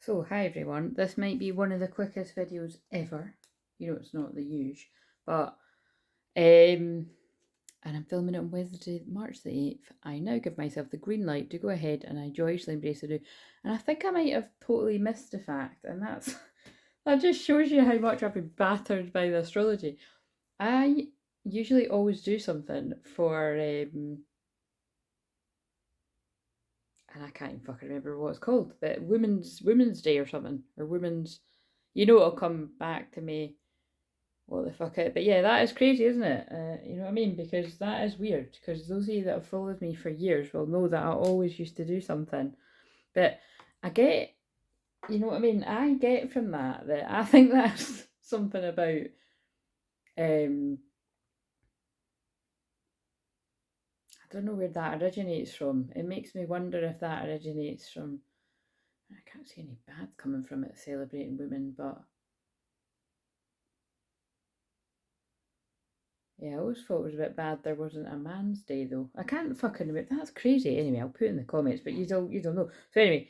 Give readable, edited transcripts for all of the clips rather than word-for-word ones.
So, hi everyone. This might be one of the quickest videos ever. You know, it's not the usual, but and I'm filming it on Wednesday, March the 8th. I now give myself the green light to go ahead and I joyously embrace the new. And I think I might have totally missed the fact, and that just shows you how much I've been battered by the astrology. I usually always do something for and I can't even fucking remember what it's called, but Women's Day or something, or Women's, it'll come back to me. What the fuck it? But yeah, that is crazy, isn't it? You know what I mean? Because that is weird. Because those of you that have followed me for years will know that I always used to do something. But I get, you know what I mean? I get from that I think that's something about I don't know where that originates from. It makes me wonder if that originates from. I can't see any bad coming from it celebrating women, but yeah, I always thought it was a bit bad there wasn't a man's day though. I can't fucking remember. That's crazy. Anyway, I'll put it in the comments, but you don't know. So anyway,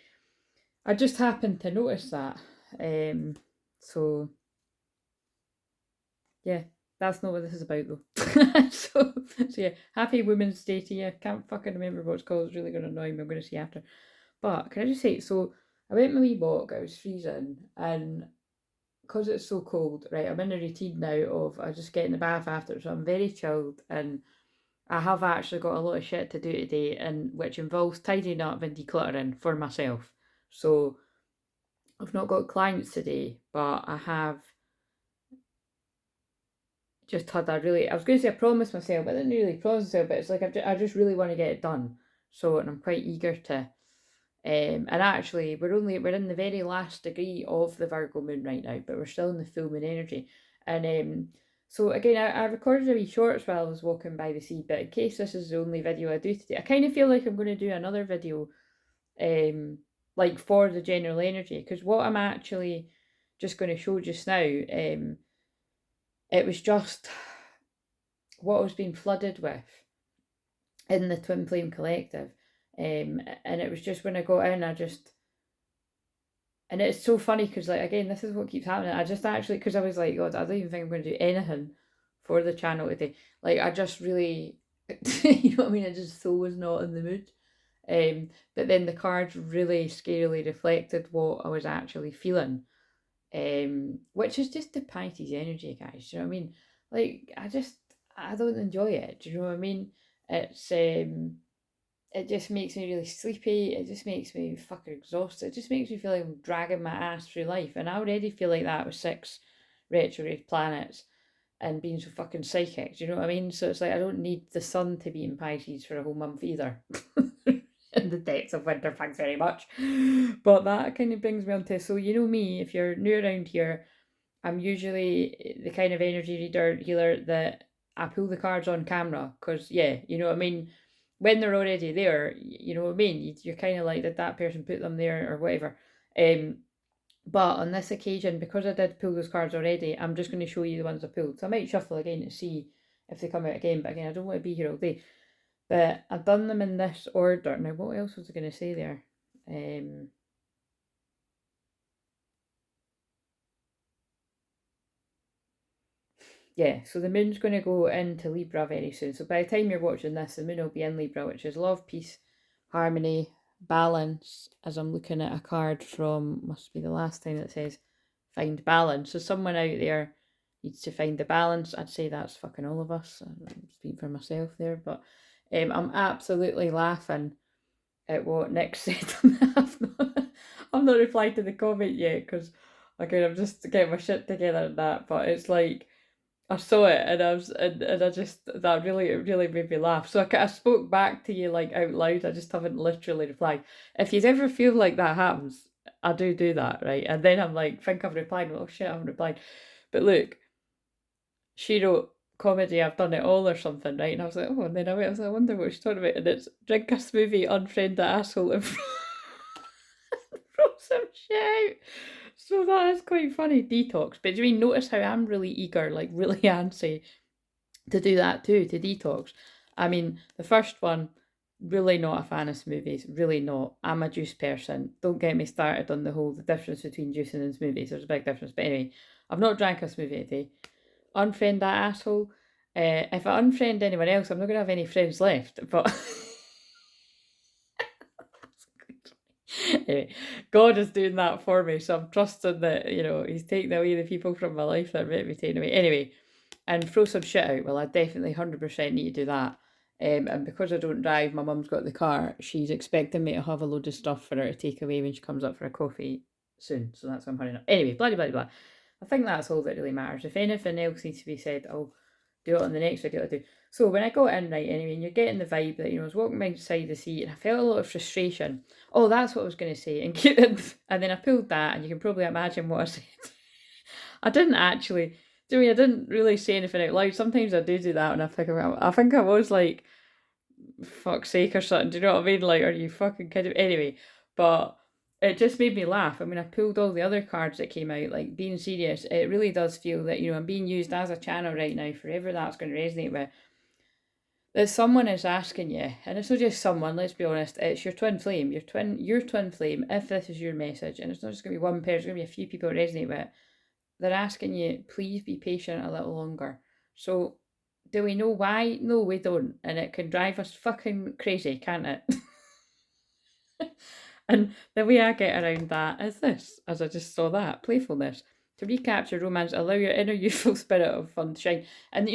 I just happened to notice that. So yeah, that's not what this is about though. so yeah, happy Women's Day to you. Can't fucking remember what it's called. It's really gonna annoy me. I'm gonna see after. But can I just say, so I went my wee walk. I was freezing, and because it's so cold, right? I'm in a routine now of I just get in the bath after, so I'm very chilled, and I have actually got a lot of shit to do today, and which involves tidying up and decluttering for myself. So I've not got clients today, but I have just had a really. I was going to say I promised myself, but I didn't really promise myself. But it's like I just really want to get it done. So and I'm quite eager to. And actually, we're in the very last degree of the Virgo moon right now, but we're still in the full moon energy. And so again, I recorded a wee shorts while I was walking by the sea, but in case this is the only video I do today, I kind of feel like I'm going to do another video, like for the general energy, because what I'm actually just going to show just now, it was just what I was being flooded with in the Twin Flame Collective. And it was just when I got in, and it's so funny because, like, again, this is what keeps happening. I just actually, because I was like, God, I don't even think I'm going to do anything for the channel today. Like, I just really, you know what I mean? I just so was not in the mood. But then the cards really scarily reflected what I was actually feeling, which is just the Pisces energy, guys. Do you know what I mean? Like, I don't enjoy it. Do you know what I mean? It's it just makes me really sleepy. It just makes me fucking exhausted. It just makes me feel like I'm dragging my ass through life. And I already feel like that with 6 retrograde planets and being so fucking psychic. Do you know what I mean? So it's like I don't need the sun to be in Pisces for a whole month either. In the depths of winter, thanks very much. But that kind of brings me on to, so you know me, if you're new around here, I'm usually the kind of energy reader healer that I pull the cards on camera because, yeah, you know what I mean? When they're already there, you know what I mean? You're kind of like, did that person put them there or whatever? But on this occasion, because I did pull those cards already, I'm just going to show you the ones I pulled. So I might shuffle again to see if they come out again. But again, I don't want to be here all day. But I've done them in this order. Now, what else was I going to say there? Yeah, so the moon's going to go into Libra very soon. So by the time you're watching this, the moon will be in Libra, which is love, peace, harmony, balance. As I'm looking at a card from, must be the last time that says find balance. So someone out there needs to find the balance. I'd say that's fucking all of us. I'm speaking for myself there, but I'm absolutely laughing at what Nick said. I've not replied to the comment yet because again I'm just getting my shit together and that. But it's like I saw it and and I just that really it really made me laugh. So I spoke back to you like out loud. I just haven't literally replied. If you ever feel like that happens, I do that, right? And then I'm like, think I've replied. Oh shit, I haven't replied. But look, she wrote comedy. I've done it all or something, right? And I was like, oh, and then I was like, I wonder what she's talking about. And it's drink a smoothie, unfriend the asshole, and throw some shit out. So that is quite funny. Detox. But do you mean notice how I'm really eager, like really antsy to do that too, to detox? I mean, the first one, Really not a fan of smoothies. Really not. I'm a juice person. Don't get me started on the difference between juicing and smoothies. There's a big difference. But anyway, I've not drank a smoothie today. Unfriend that asshole. If I unfriend anyone else, I'm not gonna have any friends left. But anyway, God is doing that for me, so I'm trusting that He's taking away the people from my life that are meant to be taken away. Anyway, and throw some shit out. Well, I definitely 100% need to do that. And because I don't drive, my mum's got the car. She's expecting me to have a load of stuff for her to take away when she comes up for a coffee soon. So that's why I'm hurrying up. Anyway, blah, blah, blah. I think that's all that really matters. If anything else needs to be said, I'll do it on the next video I do. So when I got in, right, anyway, and you're getting the vibe that, I was walking beside the seat and I felt a lot of frustration. Oh, that's what I was going to say. And then I pulled that, and you can probably imagine what I said. I didn't actually. Do you mean I didn't really say anything out loud? Sometimes I do that when I think about it. I think I was like, fuck's sake or something. Do you know what I mean? Like, are you fucking kidding me? Anyway, but it just made me laugh. I mean, I pulled all the other cards that came out, like being serious. It really does feel that, I'm being used as a channel right now for whoever that's going to resonate with. That someone is asking you, and it's not just someone, let's be honest, it's your twin flame, your twin flame, if this is your message, and it's not just going to be one person, it's going to be a few people that resonate with it. They're asking you, please be patient a little longer. So, do we know why? No, we don't. And it can drive us fucking crazy, can't it? And the way I get around that is this, as I just saw that, playfulness. To recapture romance, allow your inner youthful spirit of fun to shine. And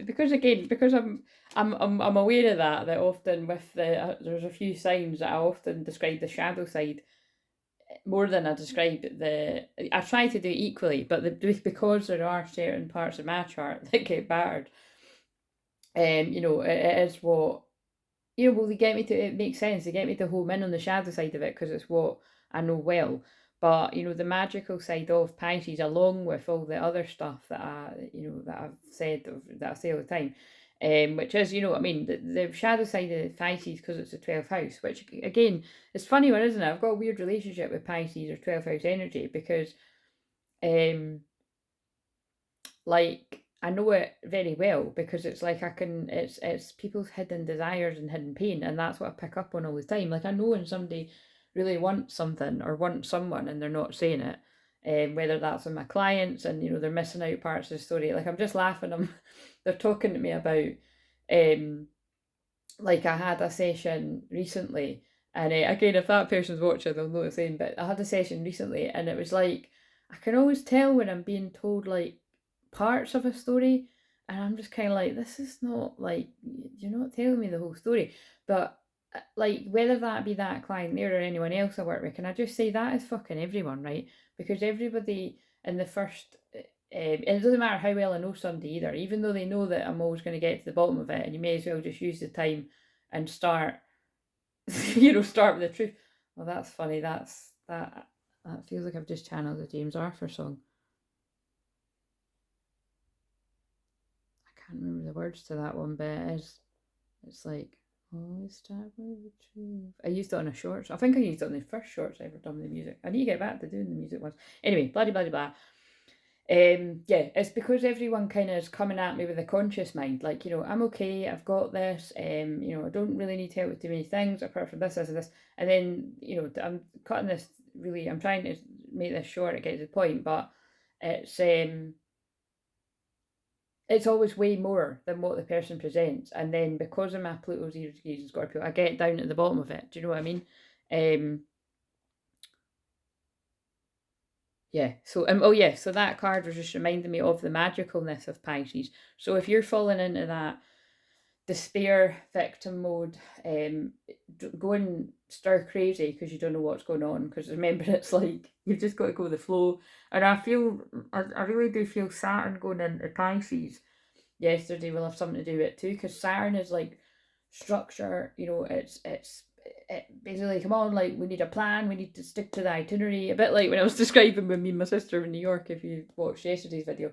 because I'm aware of that often with there's a few signs that I often describe the shadow side more than I describe I try to do it equally, but because there are certain parts of my chart that get battered, it is what, well, they get me to, it makes sense, they get me to home in on the shadow side of it because it's what I know well. But, the magical side of Pisces, along with all the other stuff that that I've said, that I say all the time, which is, the shadow side of Pisces, because it's a 12th house, which, again, it's funny one, isn't it? I've got a weird relationship with Pisces or 12th house energy because, like, I know it very well because it's like it's people's hidden desires and hidden pain, and that's what I pick up on all the time. Like, I know when somebody really wants something or wants someone and they're not saying it, whether that's with my clients and they're missing out parts of the story. Like, I'm just laughing. They're talking to me about, like, I had a session recently, and again, if that person's watching, they'll know what I'm saying. But I had a session recently, and it was like, I can always tell when I'm being told like parts of a story, and I'm just kind of like, this is not, like, you're not telling me the whole story. But like, whether that be that client there or anyone else I work with, can I just say that is fucking everyone, right? Because everybody in the first, it doesn't matter how well I know somebody either, even though they know that I'm always going to get to the bottom of it, and you may as well just use the time and start start with the truth. Well, that's funny. That feels like I've just channeled the James Arthur song. I can't remember the words to that one, but it's like, always start with the truth. I used it on a shorts. I think I used it on the first shorts I ever done with the music. I need to get back to doing the music ones. Anyway, blah blah blah. Yeah, it's because everyone kind of is coming at me with a conscious mind, like, I'm okay, I've got this, I don't really need help with too many things apart from this, and this, and then, I'm cutting this really, I'm trying to make this short, it gets to the point, but it's always way more than what the person presents, and then because of my Pluto 0 degrees in Scorpio, I get down at the bottom of it, do you know what I mean? Yeah, so so that card was just reminding me of the magicalness of Pisces. So if you're falling into that despair victim mode, going stir crazy because you don't know what's going on, because remember, it's like you've just got to go with the flow. And I really do feel Saturn going into Pisces yesterday will have something to do with it too, because Saturn is like structure, it's basically, come on, like, we need a plan, we need to stick to the itinerary, a bit like when I was describing with me and my sister in New York, if you watched yesterday's video.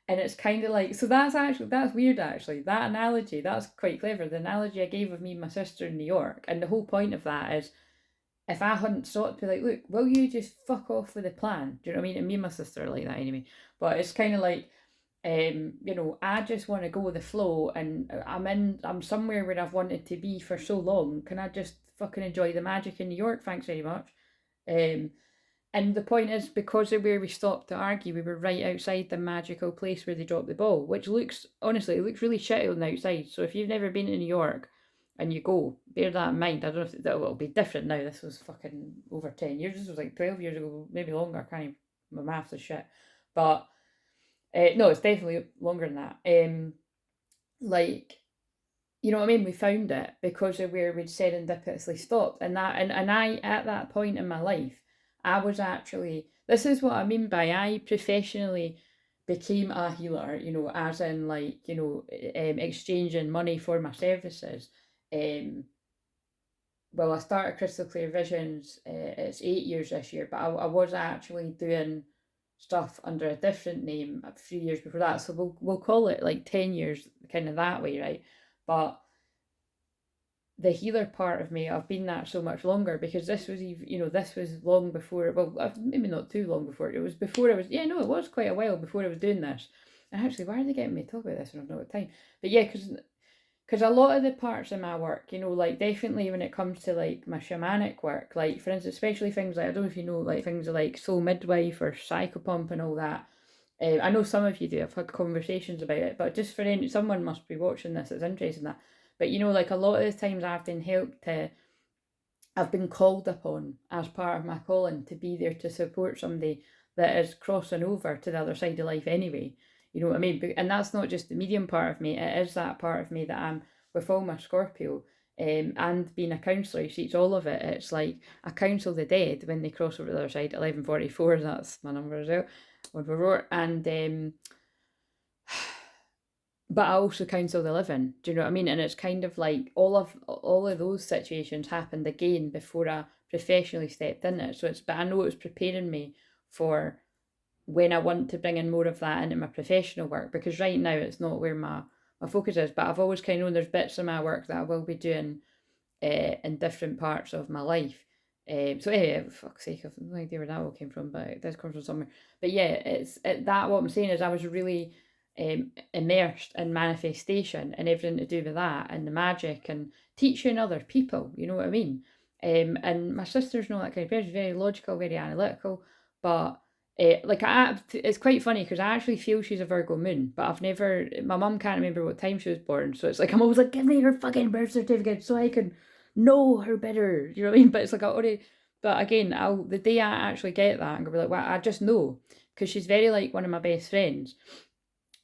And it's kind of like, so that's weird actually, that analogy, that's quite clever, the analogy I gave of me and my sister in New York. And the whole point of that is, if I hadn't sought to be like, look, will you just fuck off with the plan, do you know what I mean? And me and my sister are like that anyway. But it's kind of like, You know, I just want to go with the flow, and I'm somewhere where I've wanted to be for so long. Can I just fucking enjoy the magic in New York? Thanks very much. Um, and the point is, because of where we stopped to argue, we were right outside the magical place where they dropped the ball, which looks, honestly, it looks really shitty on the outside. So if you've never been to New York and you go, bear that in mind. I don't know if it'll be different now. This was fucking over 10 years. This was like 12 years ago, maybe longer. I can't even, my maths is shit. But no, it's definitely longer than that. Like, you know what I mean? We found it because of where we'd serendipitously stopped. And I, at that point in my life, I was actually, this is what I mean by I professionally became a healer, you know, as in like, you know, exchanging money for my services. Well, I started Crystal Clear Visions, it's 8 years this year, but I was actually doing stuff under a different name a few years before that. So we'll call it like 10 years, kind of that way, right? But the healer part of me, I've been that so much longer because this was even, you know, this was long before, well, maybe not too long before. It was before I was, yeah, no, it was quite a while before I was doing this. And actually, why are they getting me to talk about this when I've not got time? But yeah, because a lot of the parts of my work, you know, like definitely when it comes to like my shamanic work, like for instance, especially things like, I don't know if you know, like things like soul midwife or psychopump and all that. I know some of you do. I've had conversations about it, but just for any, someone must be watching this that's interested in that. But you know, like a lot of the times I've been called upon as part of my calling to be there to support somebody that is crossing over to the other side of life anyway. You know what I mean? And that's not just the medium part of me, it is that part of me that I'm with all my Scorpio. And being a counsellor, you see, it's all of it. It's like I counsel the dead when they cross over to the other side, 1144, that's my number as well, 144. And but I also counsel the living. Do you know what I mean? And it's kind of like all of those situations happened again before I professionally stepped in it. So it's, but I know it was preparing me for when I want to bring in more of that into my professional work, because right now it's not where my focus is. But I've always kind of known there's bits of my work that I will be doing in different parts of my life. So anyway, for fuck's sake, I've no idea where that all came from, but it does come from somewhere. But yeah, that what I'm saying is I was really immersed in manifestation and everything to do with that and the magic and teaching other people, you know what I mean? And my sister's not that kind of person, she's very logical, very analytical, but like it's quite funny because I actually feel she's a Virgo moon, but I've never, my mum can't remember what time she was born, so it's like I'm always like, give me her fucking birth certificate so I can know her better, you know what I mean? But it's like I already, but again, the day I actually get that, I'm gonna be like, well, I just know, because she's very like one of my best friends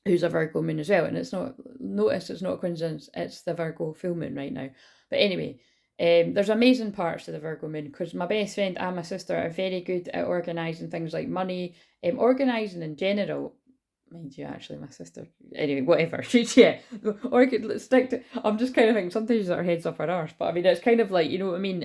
who's a Virgo moon as well. And it's not, notice it's not a coincidence, it's the Virgo full moon right now. But anyway, there's amazing parts to the Virgo moon because my best friend and my sister are very good at organising things like money, organising in general. Mind you, actually, my sister. Anyway, whatever. She's, yeah. Or let's stick to. I'm just kind of thinking sometimes our heads up our arse, but I mean, it's kind of like, you know what I mean?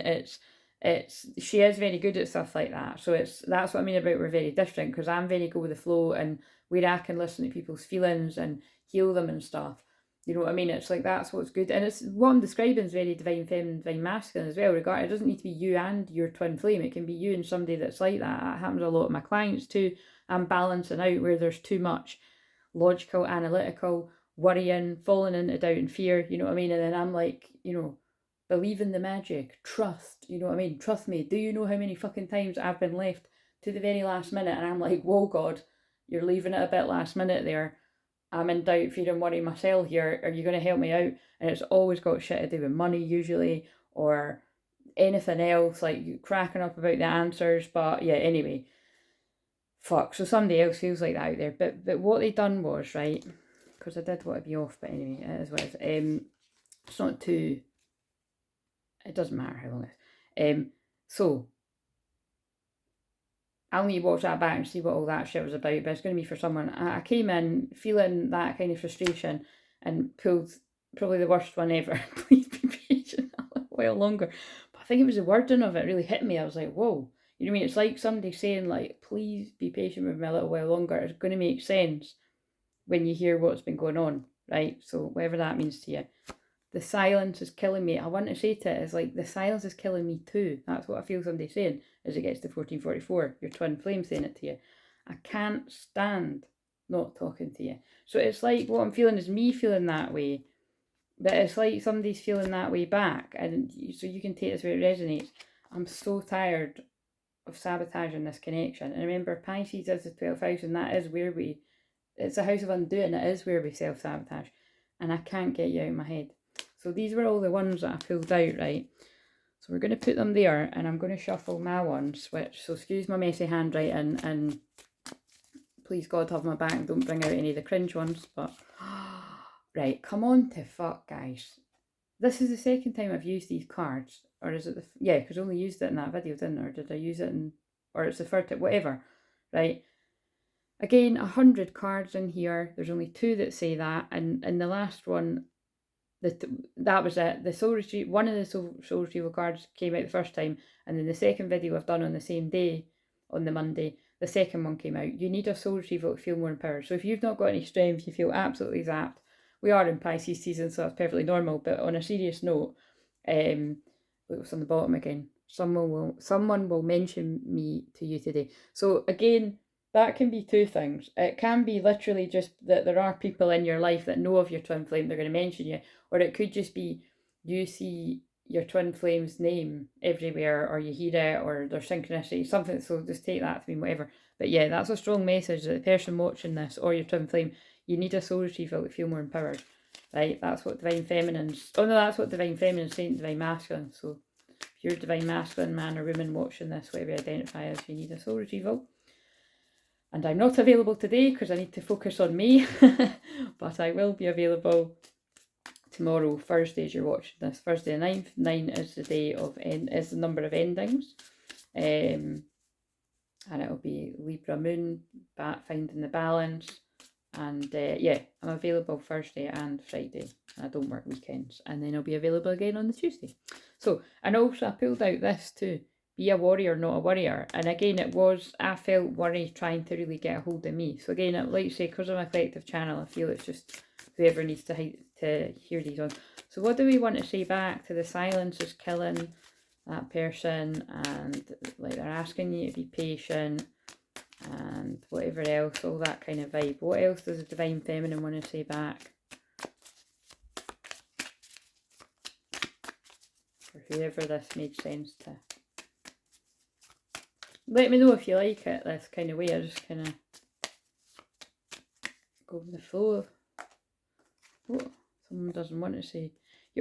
She is very good at stuff like that. So that's what I mean about we're very different, because I'm very go with the flow and where I can listen to people's feelings and heal them and stuff. You know what I mean? It's like that's what's good. And it's what I'm describing is very divine feminine, divine masculine as well. Regard, it doesn't need to be you and your twin flame. It can be you and somebody that's like that. That happens a lot with my clients too. I'm balancing out where there's too much logical, analytical, worrying, falling into doubt and fear, you know what I mean? And then I'm like, you know, believe in the magic, trust, you know what I mean? Trust me. Do you know how many fucking times I've been left to the very last minute and I'm like, whoa, God, you're leaving it a bit last minute there. I'm in doubt, fear and worry myself here. Are you going to help me out? And it's always got shit to do with money usually, or anything else, like you cracking up about the answers. But yeah, anyway, fuck. So somebody else feels like that out there. But what they done was, right, because I did want to be off, but anyway, it is what it is. It's not too, it doesn't matter how long it is. So I'll need to watch that back and see what all that shit was about, but it's going to be for someone. I came in feeling that kind of frustration and pulled probably the worst one ever. Please be patient a little while longer. But I think it was the wording of it really hit me. I was like, whoa. You know what I mean? It's like somebody saying, like, please be patient with me a little while longer. It's going to make sense when you hear what's been going on, right? So whatever that means to you. The silence is killing me. I want to say to it is like, the silence is killing me too. That's what I feel somebody saying as it gets to 1444. Your twin flame saying it to you. I can't stand not talking to you. So it's like what I'm feeling is me feeling that way, but it's like somebody's feeling that way back. And so you can take this where it resonates. I'm so tired of sabotaging this connection. And remember, Pisces is the 12th house, and that is where it's a house of undoing. It is where we self-sabotage. And I can't get you out of my head. So these were all the ones that I pulled out, right? So we're going to put them there, and I'm going to shuffle my ones, so excuse my messy handwriting, and please God have my back, don't bring out any of the cringe ones, but right, come on to fuck, guys. This is the second time I've used these cards, or is it yeah, because I only used it in that video, didn't I? Or did I use it in, or it's the third time, whatever, right? Again, 100 cards in here, there's only 2 that say that, and in the last one, that was it. The soul retrieval, one of the soul retrieval cards came out the first time, and then the second video I've done on the same day, on the Monday, the second one came out. You need a soul retrieval to feel more empowered. So if you've not got any strength, you feel absolutely zapped. We are in Pisces season, so that's perfectly normal. But on a serious note, what's on the bottom again? Someone will mention me to you today. So again, that can be 2 things. It can be literally just that there are people in your life that know of your twin flame, they're going to mention you. Or it could just be you see your twin flame's name everywhere, or you hear it, or there's synchronicity, something. So just take that to mean whatever. But yeah, that's a strong message that the person watching this, or your twin flame, you need a soul retrieval to feel more empowered. Right? That's what Divine Feminine's... Oh no, that's what Divine Feminine's saying, Divine Masculine. So if you're Divine Masculine, man or woman watching this, whatever you identify as, you need a soul retrieval. And I'm not available today because I need to focus on me. But I will be available tomorrow, Thursday, as you're watching this, Thursday the 9th. 9 is the day of is the number of endings, and it'll be Libra moon, finding the balance, and yeah, I'm available Thursday and Friday. I don't work weekends, and then I'll be available again on the Tuesday. So, and also I pulled out this too: be a warrior, not a worrier. And again, I felt worry trying to really get a hold of me. So again, I'd like to say, because I'm a collective channel, I feel it's just whoever needs to hear these ones. So what do we want to say back to the silence is killing that person, and like they're asking you to be patient and whatever else, all that kind of vibe. What else does the Divine Feminine want to say back? For whoever this made sense to. Let me know if you like it this kind of way. I just kind of go with the flow of what someone doesn't want to say.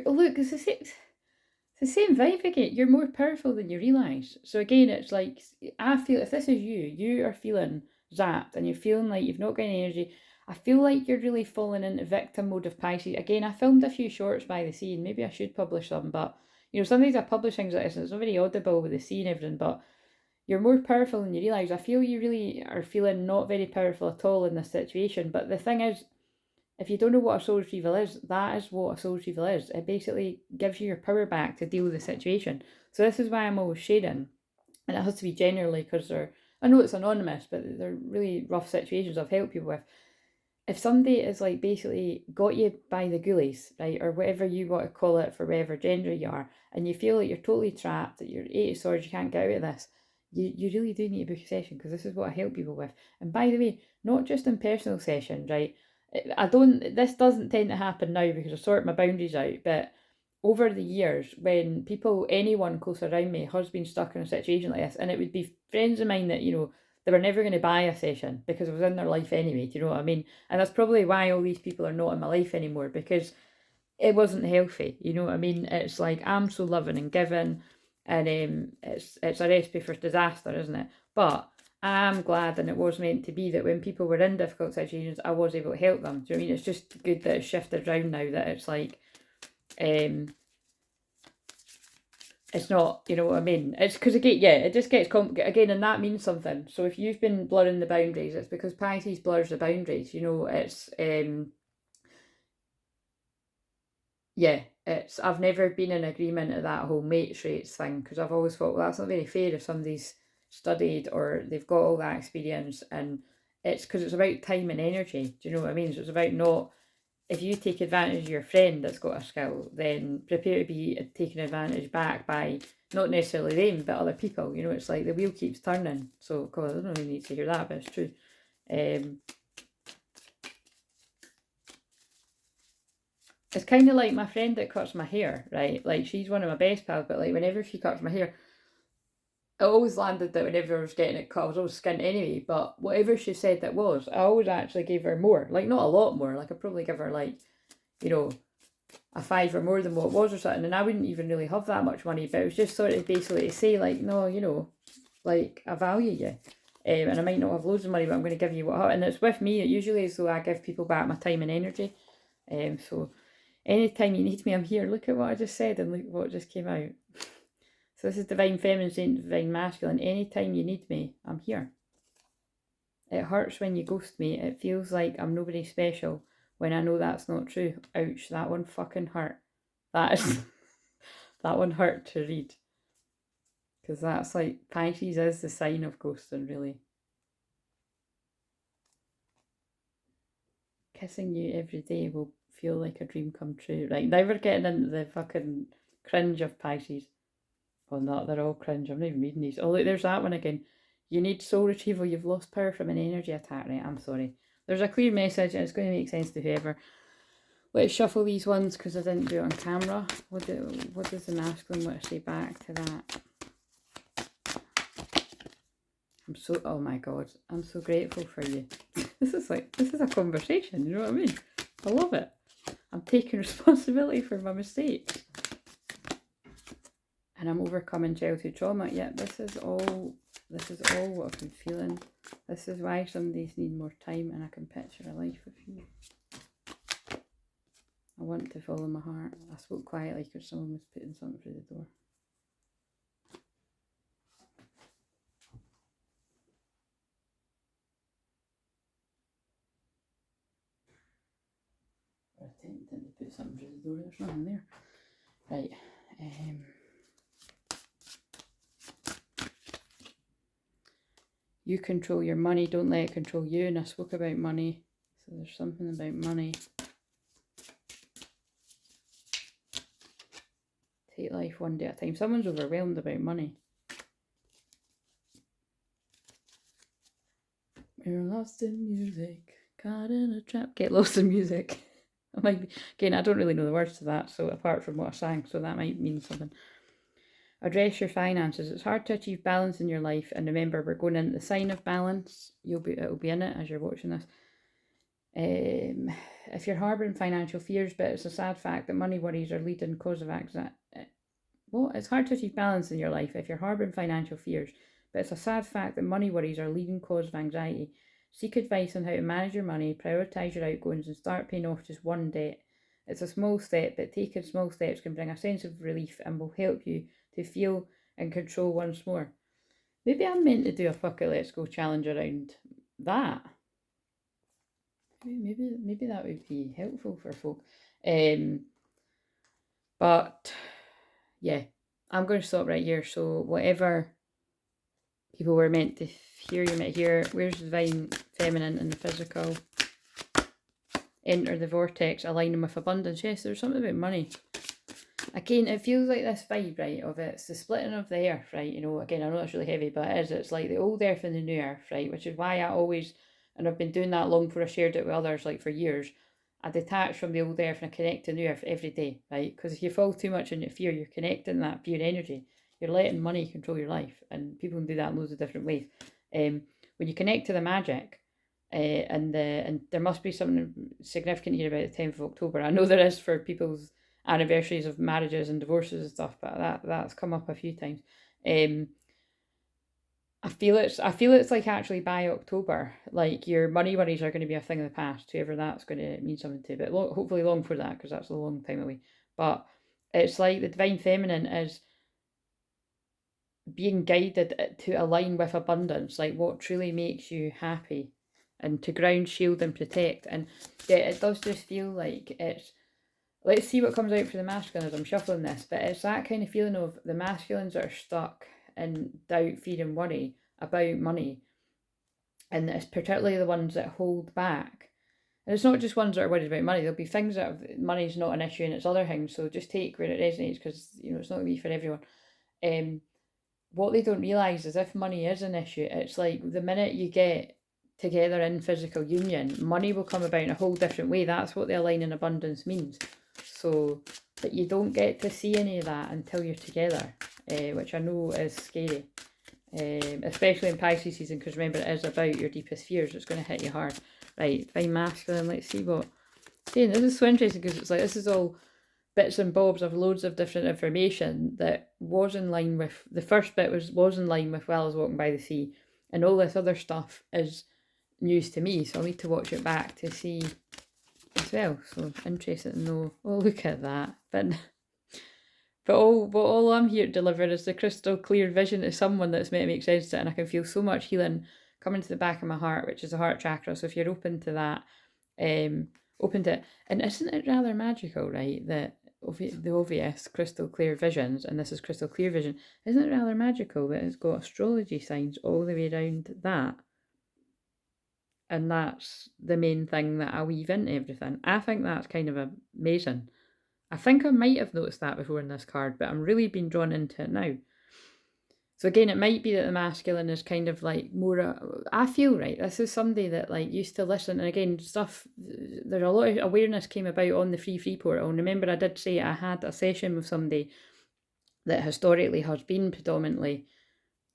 Oh look, it's the same vibe again. You're more powerful than you realise. So again, it's like, I feel if this is you are feeling zapped and you're feeling like you've not got any energy. I feel like you're really falling into victim mode of Pisces. Again, I filmed a few shorts by the sea, and maybe I should publish them, but you know, sometimes I publish things like this and it's not very audible with the sea and everything, but you're more powerful than you realise. I feel you really are feeling not very powerful at all in this situation. But the thing is, if you don't know what a soul retrieval is, that is what a soul retrieval is. It basically gives you your power back to deal with the situation. So this is why I'm always sharing. And it has to be generally, because I know it's anonymous, but they're really rough situations I've helped people with. If somebody is like basically got you by the ghoulies, right, or whatever you want to call it for whatever gender you are, and you feel like you're totally trapped, that you're 8 of swords, you can't get out of this, you really do need to book a session, because this is what I help people with. And by the way, not just in personal sessions, right? This doesn't tend to happen now because I sort my boundaries out, but over the years, when anyone close around me has been stuck in a situation like this, and it would be friends of mine that, you know, they were never going to buy a session because it was in their life anyway, do you know what I mean? And that's probably why all these people are not in my life anymore, because it wasn't healthy, you know what I mean? It's like, I'm so loving and giving, and it's a recipe for disaster, isn't it? But I'm glad, and it was meant to be, that when people were in difficult situations, I was able to help them. Do you know what I mean? It's just good that it's shifted around now, that it's like, it's not, you know what I mean? It's because, again, yeah, it just gets complicated again, and that means something. So if you've been blurring the boundaries, it's because Pisces blurs the boundaries, you know. It's, yeah, I've never been in agreement of that whole mates rates thing, because I've always thought, well, that's not very fair if somebody's studied or they've got all that experience, and it's because it's about time and energy. Do you know what I mean? So it's about not, if you take advantage of your friend that's got a skill, then prepare to be taken advantage back by not necessarily them, but other people. You know, it's like the wheel keeps turning. So, God, I don't really need to hear that, but it's true. So, yeah, I'm available Thursday and Friday. So, it's kind of like my friend that cuts my hair, right? Like, she's one of my best pals, but like whenever she cuts my hair, it always landed that whenever I was getting it cut, I was always skint anyway. But whatever she said that was, I always actually gave her more. Like, not a lot more. Like, I'd probably give her, like, you know, a fiver more than what it was or something. And I wouldn't even really have that much money. But it was just sort of basically to say, like, no, you know, like, I value you. And I might not have loads of money, but I'm going to give you what I have. And it's with me, it usually is so I give people back my time and energy. So anytime you need me, I'm here. Look at what I just said and look what just came out. So this is Divine Feminine, Saint Divine Masculine. Anytime you need me, I'm here. It hurts when you ghost me. It feels like I'm nobody special when I know that's not true. Ouch, that one fucking hurt. That is that one hurt to read. Because that's like, Pisces is the sign of ghosting, really. Kissing you every day will feel like a dream come true. Right, now we're getting into the fucking cringe of Pisces. Well, not, they're all cringe. I'm not even reading these. Oh, look, there's that one again. You need soul retrieval. You've lost power from an energy attack. Right, I'm sorry. There's a clear message and it's going to make sense to whoever. Let's shuffle these ones because I didn't do it on camera. What does the masculine want to say back to that? Oh my God, I'm so grateful for you. This is a conversation, you know what I mean? I love it. I'm taking responsibility for my mistakes. And I'm overcoming childhood trauma. Yeah, this is all what I've been feeling. This is why some days need more time and I can picture a life with you. I want to follow my heart. I spoke quietly because someone was putting something through the door. Or attempting to put something through the door. There's nothing there. Right. You control your money, don't let it control you. And I spoke about money, so there's something about money. Take life one day at a time. Someone's overwhelmed about money. We're lost in music, caught in a trap. Get lost in music. I might be, again, I don't really know the words to that, so apart from what I sang, so that might mean something. Address your finances. It's hard to achieve balance in your life, and remember, we're going into the sign of balance. It'll be in it as you're watching this. If you're harbouring financial fears, but it's a sad fact that money worries are leading cause of anxiety. Well, it's hard to achieve balance in your life if you're harbouring financial fears, but it's a sad fact that money worries are a leading cause of anxiety. Seek advice on how to manage your money, prioritise your outgoings, and start paying off just one debt. It's a small step, but taking small steps can bring a sense of relief and will help you to feel in control once more. Maybe I'm meant to do a fuck it, let's go challenge around that. Maybe that would be helpful for folk. But yeah, I'm going to stop right here. So whatever people were meant to hear, you might hear. Where's the divine feminine and the physical? Enter the vortex, align them with abundance. Yes, there's something about money. Again, it feels like this vibe, right, of it's the splitting of the earth, right? You know, again, I know it's really heavy, but it is. It's like the old earth and the new earth, right? Which is why I always, and I've been doing that long before I shared it with others, like for years. I detach from the old earth and I connect to new earth every day, right? Because if you fall too much into fear, you're connecting that fear energy. You're letting money control your life, and people can do that in loads of different ways. When you connect to the magic, and there must be something significant here about the 10th of October. I know there is for people's anniversaries of marriages and divorces and stuff, but that's come up a few times. I feel it's like actually by October, like your money worries are going to be a thing of the past, whoever that's going to mean something to, but hopefully long for that, because that's a long time away. But it's like the divine feminine is being guided to align with abundance, like what truly makes you happy, and to ground, shield and protect. And yeah, it does just feel like it's, let's see what comes out for the masculine as I'm shuffling this, but it's that kind of feeling of the masculines that are stuck in doubt, fear and worry about money, and it's particularly the ones that hold back. And it's not just ones that are worried about money. There'll be things that money's not an issue and it's other things, so just take where it resonates, because you know it's not going to be for everyone. What they don't realise is if money is an issue, it's like the minute you get together in physical union, money will come about in a whole different way. That's what the aligning abundance means. So, but you don't get to see any of that until you're together, which I know is scary. Especially in Pisces season, because remember, it is about your deepest fears. It's going to hit you hard. Right, Divine Masculine, let's see what. See, this is so interesting, because it's like, this is all bits and bobs of loads of different information that was in line with, the first bit was in line with While I Was Walking by the Sea, and all this other stuff is news to me, so I'll need to watch it back to see as well. So interested to know. Oh, look at that. But all I'm here to deliver is the crystal clear vision to someone that's meant to make sense to it, and I can feel so much healing coming to the back of my heart, which is the heart chakra. So if you're open to that, open to it. And isn't it rather magical, right, that the obvious crystal clear visions, and this is crystal clear vision, isn't it rather magical that it's got astrology signs all the way around that? And that's the main thing that I weave into everything. I think that's kind of amazing. I think I might have noticed that before in this card, but I'm really being drawn into it now. So again, it might be that the masculine is kind of like more, I feel, right, this is somebody that like used to listen, and again, stuff, there's a lot of awareness came about on the free portal. And remember, I did say I had a session with somebody that historically has been predominantly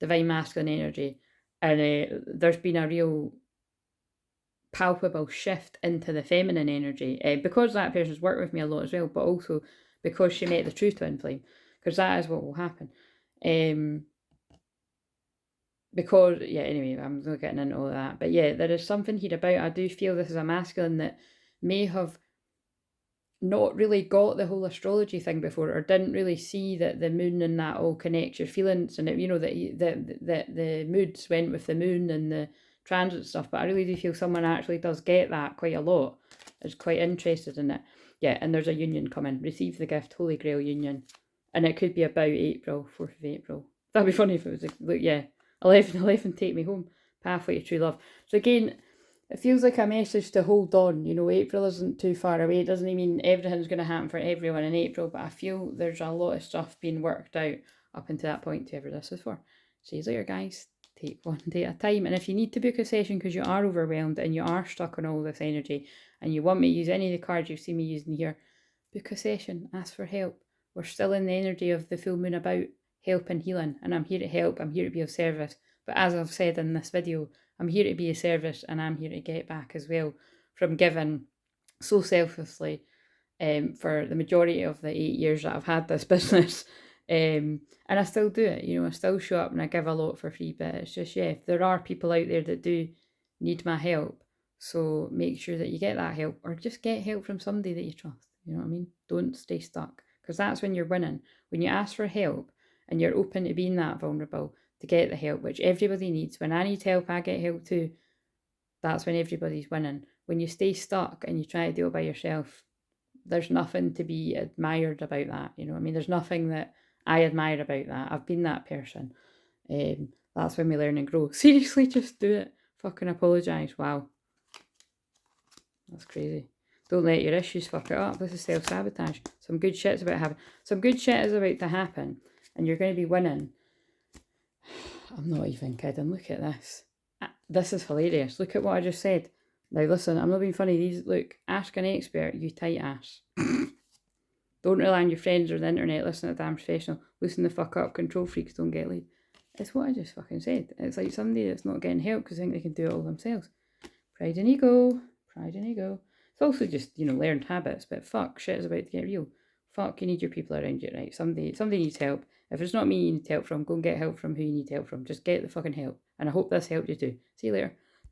divine masculine energy, and there's been a real palpable shift into the feminine energy, because that person's worked with me a lot as well, but also because she met the true twin flame, because that is what will happen. Because, yeah, anyway, I'm not getting into all of that. But yeah, there is something here about, I do feel this is a masculine that may have not really got the whole astrology thing before, or didn't really see that the moon and that all connects your feelings, and it, you know, that the moods went with the moon and the transit stuff. But I really do feel someone actually does get that quite a lot, is quite interested in it. Yeah, and there's a union coming. Receive the gift, Holy Grail union. And it could be about April, 4th of April. That'd be funny if it was, like, yeah, 11, take me home, pathway to true love. So again, it feels like a message to hold on. You know, April isn't too far away. It doesn't mean everything's going to happen for everyone in April, but I feel there's a lot of stuff being worked out up until that point, whoever this is for. See you later, guys. Take one day at a time. And if you need to book a session because you are overwhelmed and you are stuck on all this energy and you want me to use any of the cards you've seen me using here, book a session, ask for help. We're still in the energy of the full moon about help and healing, and I'm here to help, I'm here to be of service. But as I've said in this video, I'm here to be of service, and I'm here to get back as well from giving so selflessly for the majority of the 8 years that I've had this business. And I still do it, you know, I still show up and I give a lot for free, but it's just, yeah, there are people out there that do need my help. So make sure that you get that help, or just get help from somebody that you trust. You know what I mean? Don't stay stuck, because that's when you're winning. When you ask for help and you're open to being that vulnerable to get the help, which everybody needs. When I need help, I get help too. That's when everybody's winning. When you stay stuck and you try to do it by yourself, there's nothing to be admired about that. You know what I mean? There's nothing that I admire about that. I've been that person. That's when we learn and grow. Seriously, just do it. Fucking apologise. Wow. That's crazy. Don't let your issues fuck it up. This is self-sabotage. Some good shit's about to happen. Some good shit is about to happen, and you're going to be winning. I'm not even kidding. Look at this. This is hilarious. Look at what I just said. Now listen, I'm not being funny. Look, ask an expert, you tight ass. Don't rely on your friends or the internet. Listen to a damn professional. Loosen the fuck up. Control freaks don't get laid. It's what I just fucking said. It's like somebody that's not getting help because they think they can do it all themselves. Pride and ego. Pride and ego. It's also just, you know, learned habits, but fuck, shit is about to get real. Fuck, you need your people around you, right? Somebody needs help. If it's not me you need help from, go and get help from who you need help from. Just get the fucking help. And I hope this helped you too. See you later.